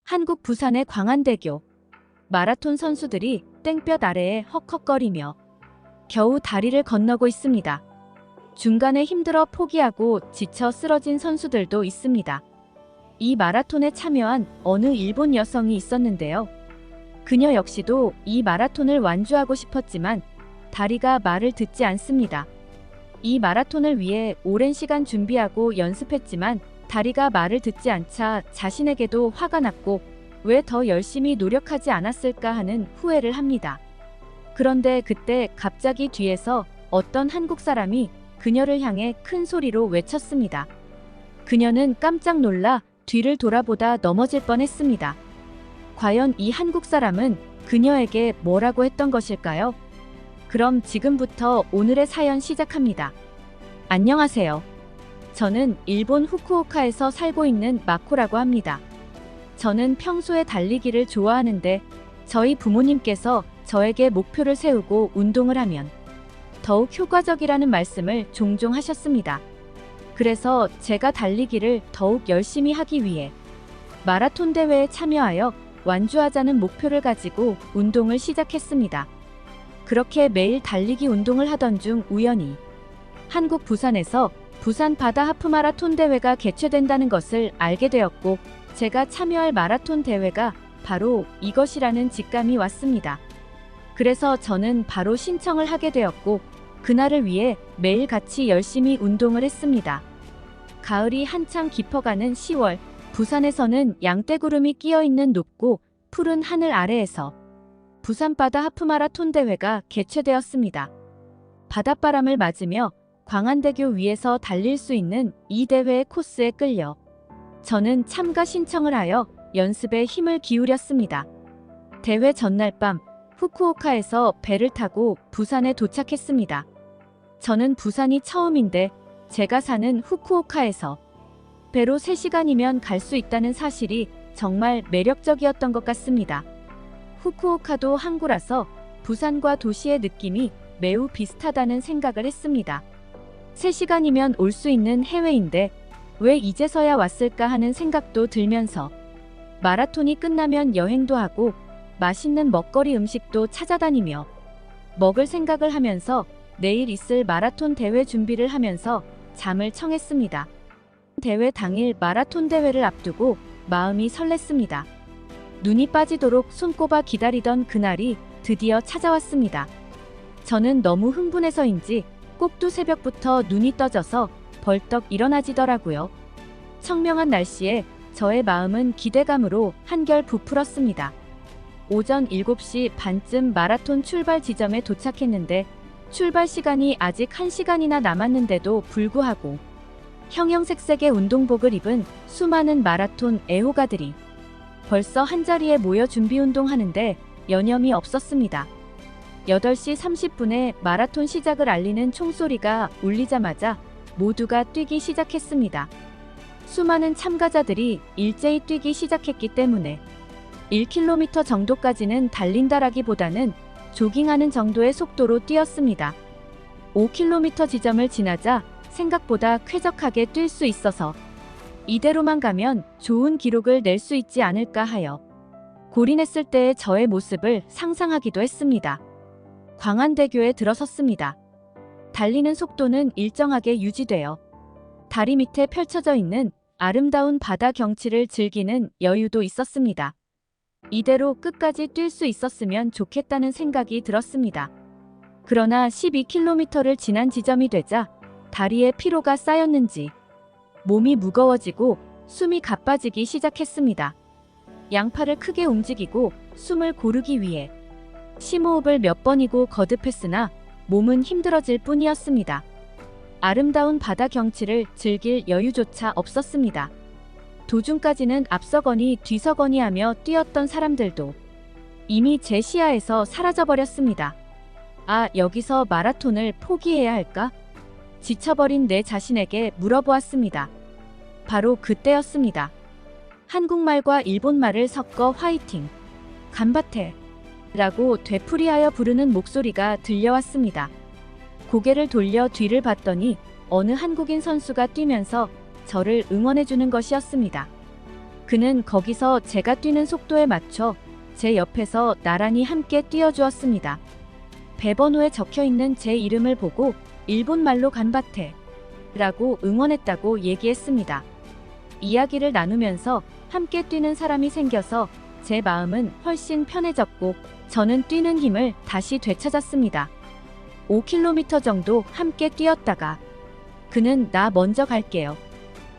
한국 부산의 광안대교. 마라톤 선수들이 땡볕 아래에 헉헉거리며 겨우 다리를 건너고 있습니다. 중간에 힘들어 포기하고 지쳐 쓰러진 선수들도 있습니다. 이 마라톤에 참여한 어느 일본 여성이 있었는데요. 그녀 역시도 이 마라톤을 완주하고 싶었지만 다리가 말을 듣지 않습니다. 이 마라톤을 위해 오랜 시간 준비하고 연습했지만 다리가 말을 듣지 않자 자신에게도 화가 났고 왜 더 열심히 노력하지 않았을까 하는 후회를 합니다. 그런데 그때 갑자기 뒤에서 어떤 한국 사람이 그녀를 향해 큰 소리로 외쳤습니다. 그녀는 깜짝 놀라 뒤를 돌아보다 넘어질 뻔했습니다. 과연 이 한국 사람은 그녀에게 뭐라고 했던 것일까요? 그럼 지금부터 오늘의 사연 시작합니다. 안녕하세요. 저는 일본 후쿠오카에서 살고 있는 마코라고 합니다. 저는 평소에 달리기를 좋아하는데 저희 부모님께서 저에게 목표를 세우고 운동을 하면 더욱 효과적이라는 말씀을 종종 하셨습니다. 그래서 제가 달리기를 더욱 열심히 하기 위해 마라톤 대회에 참여하여 완주하자는 목표를 가지고 운동을 시작했습니다. 그렇게 매일 달리기 운동을 하던 중 우연히 한국 부산에서 부산 바다 하프 마라톤 대회가 개최된다는 것을 알게 되었고 제가 참여할 마라톤 대회가 바로 이것이라는 직감이 왔습니다. 그래서 저는 바로 신청을 하게 되었고 그날을 위해 매일같이 열심히 운동을 했습니다. 가을이 한창 깊어가는 10월, 부산에서는 양떼구름이 끼어있는 높고 푸른 하늘 아래에서 부산 바다 하프 마라톤 대회가 개최되었습니다. 바닷바람을 맞으며 광안대교 위에서 달릴 수 있는 이 대회의 코스에 끌려 저는 참가 신청을 하여 연습에 힘을 기울였습니다. 대회 전날 밤 후쿠오카에서 배를 타고 부산에 도착했습니다. 저는 부산이 처음인데 제가 사는 후쿠오카에서 배로 3시간이면 갈 수 있다는 사실이 정말 매력적이었던 것 같습니다. 후쿠오카도 항구라서 부산과 도시의 느낌이 매우 비슷하다는 생각을 했습니다. 3시간이면 올 수 있는 해외인데 왜 이제서야 왔을까 하는 생각도 들면서 마라톤이 끝나면 여행도 하고 맛있는 먹거리 음식도 찾아다니며 먹을 생각을 하면서 내일 있을 마라톤 대회 준비를 하면서 잠을 청했습니다. 대회 당일 마라톤 대회를 앞두고 마음이 설렜습니다. 눈이 빠지도록 손꼽아 기다리던 그날이 드디어 찾아왔습니다. 저는 너무 흥분해서인지 꼭두 새벽부터 눈이 떠져서 벌떡 일어나지더라고요. 청명한 날씨에 저의 마음은 기대감으로 한결 부풀었습니다. 오전 7시 반쯤 마라톤 출발 지점에 도착했는데 출발 시간이 아직 1시간이나 남았는데도 불구하고 형형색색의 운동복을 입은 수많은 마라톤 애호가들이 벌써 한자리에 모여 준비 운동하는데 여념이 없었습니다. 8시 30분에 마라톤 시작을 알리는 총소리가 울리자마자 모두가 뛰기 시작했습니다. 수많은 참가자들이 일제히 뛰기 시작했기 때문에 1km 정도까지는 달린다라기보다는 조깅하는 정도의 속도로 뛰었습니다. 5km 지점을 지나자 생각보다 쾌적하게 뛸 수 있어서 이대로만 가면 좋은 기록을 낼 수 있지 않을까 하여 골인했을 때의 저의 모습을 상상하기도 했습니다. 광안대교에 들어섰습니다. 달리는 속도는 일정하게 유지되어 다리 밑에 펼쳐져 있는 아름다운 바다 경치를 즐기는 여유도 있었습니다. 이대로 끝까지 뛸 수 있었으면 좋겠다는 생각이 들었습니다. 그러나 12km를 지난 지점이 되자 다리에 피로가 쌓였는지 몸이 무거워지고 숨이 가빠지기 시작했습니다. 양팔을 크게 움직이고 숨을 고르기 위해 심호흡을 몇 번이고 거듭했으나 몸은 힘들어질 뿐이었습니다. 아름다운 바다 경치를 즐길 여유조차 없었습니다. 도중까지는 앞서거니 뒤서거니 하며 뛰었던 사람들도 이미 제 시야에서 사라져버렸습니다. 아, 여기서 마라톤을 포기해야 할까? 지쳐버린 내 자신에게 물어보았습니다. 바로 그때였습니다. 한국말과 일본말을 섞어 화이팅, 간바테 라고 되풀이하여 부르는 목소리가 들려왔습니다. 고개를 돌려 뒤를 봤더니 어느 한국인 선수가 뛰면서 저를 응원해주는 것이었습니다. 그는 거기서 제가 뛰는 속도에 맞춰 제 옆에서 나란히 함께 뛰어주었습니다. 배번호에 적혀있는 제 이름을 보고 일본말로 간바테 라고 응원했다고 얘기했습니다. 이야기를 나누면서 함께 뛰는 사람이 생겨서 제 마음은 훨씬 편해졌고 저는 뛰는 힘을 다시 되찾았습니다. 5km 정도 함께 뛰었다가 그는 나 먼저 갈게요.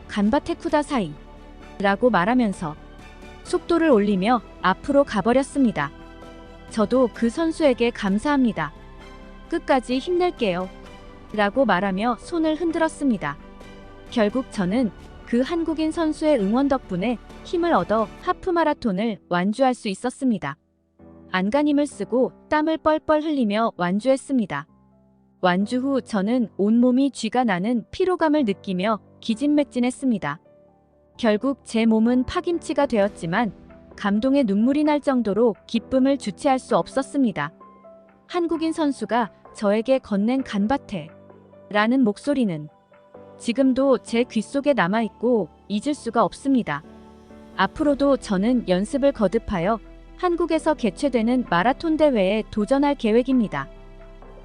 간바테 쿠다사이 라고 말하면서 속도를 올리며 앞으로 가버렸습니다. 저도 그 선수에게 감사합니다. 끝까지 힘낼게요. 라고 말하며 손을 흔들었습니다. 결국 저는 그 한국인 선수의 응원 덕분에 힘을 얻어 하프마라톤을 완주할 수 있었습니다. 안간힘을 쓰고 땀을 뻘뻘 흘리며 완주했습니다. 완주 후 저는 온몸이 쥐가 나는 피로감을 느끼며 기진맥진했습니다. 결국 제 몸은 파김치가 되었지만 감동의 눈물이 날 정도로 기쁨을 주체할 수 없었습니다. 한국인 선수가 저에게 건넨 간바테 라는 목소리는 지금도 제 귓속에 남아있고 잊을 수가 없습니다. 앞으로도 저는 연습을 거듭하여 한국에서 개최되는 마라톤 대회에 도전할 계획입니다.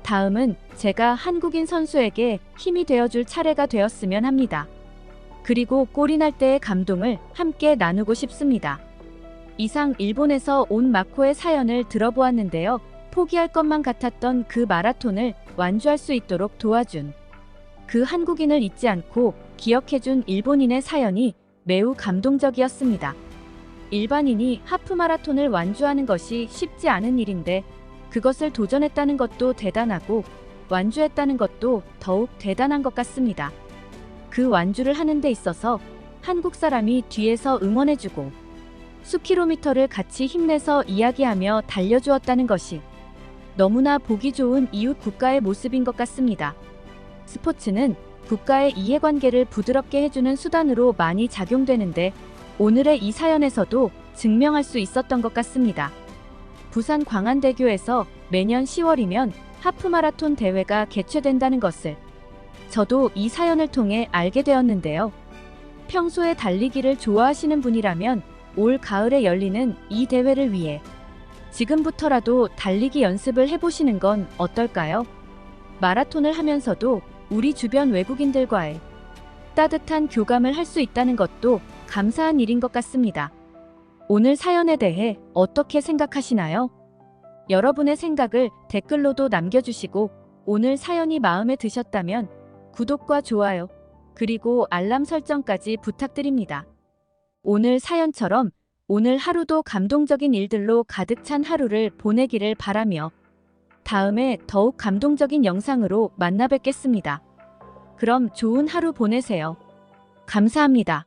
다음은 제가 한국인 선수에게 힘이 되어줄 차례가 되었으면 합니다. 그리고 골이 날 때의 감동을 함께 나누고 싶습니다. 이상 일본에서 온 마코의 사연을 들어보았는데요. 포기할 것만 같았던 그 마라톤을 완주할 수 있도록 도와준 그 한국인을 잊지 않고 기억해준 일본인의 사연이 매우 감동적이었습니다. 일반인이 하프마라톤을 완주하는 것이 쉽지 않은 일인데 그것을 도전했다는 것도 대단하고 완주했다는 것도 더욱 대단한 것 같습니다. 그 완주를 하는 데 있어서 한국 사람이 뒤에서 응원해주고 수킬로미터를 같이 힘내서 이야기하며 달려주었다는 것이 너무나 보기 좋은 이웃 국가의 모습인 것 같습니다. 스포츠는 국가의 이해관계를 부드럽게 해주는 수단으로 많이 작용되는데 오늘의 이 사연에서도 증명할 수 있었던 것 같습니다. 부산 광안대교에서 매년 10월이면 하프마라톤 대회가 개최된다는 것을 저도 이 사연을 통해 알게 되었는데요. 평소에 달리기를 좋아하시는 분이라면 올 가을에 열리는 이 대회를 위해 지금부터라도 달리기 연습을 해보시는 건 어떨까요? 마라톤을 하면서도 우리 주변 외국인들과의 따뜻한 교감을 할 수 있다는 것도 감사한 일인 것 같습니다. 오늘 사연에 대해 어떻게 생각하시나요? 여러분의 생각을 댓글로도 남겨주시고 오늘 사연이 마음에 드셨다면 구독과 좋아요, 그리고 알람 설정까지 부탁드립니다. 오늘 사연처럼 오늘 하루도 감동적인 일들로 가득 찬 하루를 보내기를 바라며 다음에 더욱 감동적인 영상으로 만나 뵙겠습니다. 그럼 좋은 하루 보내세요. 감사합니다.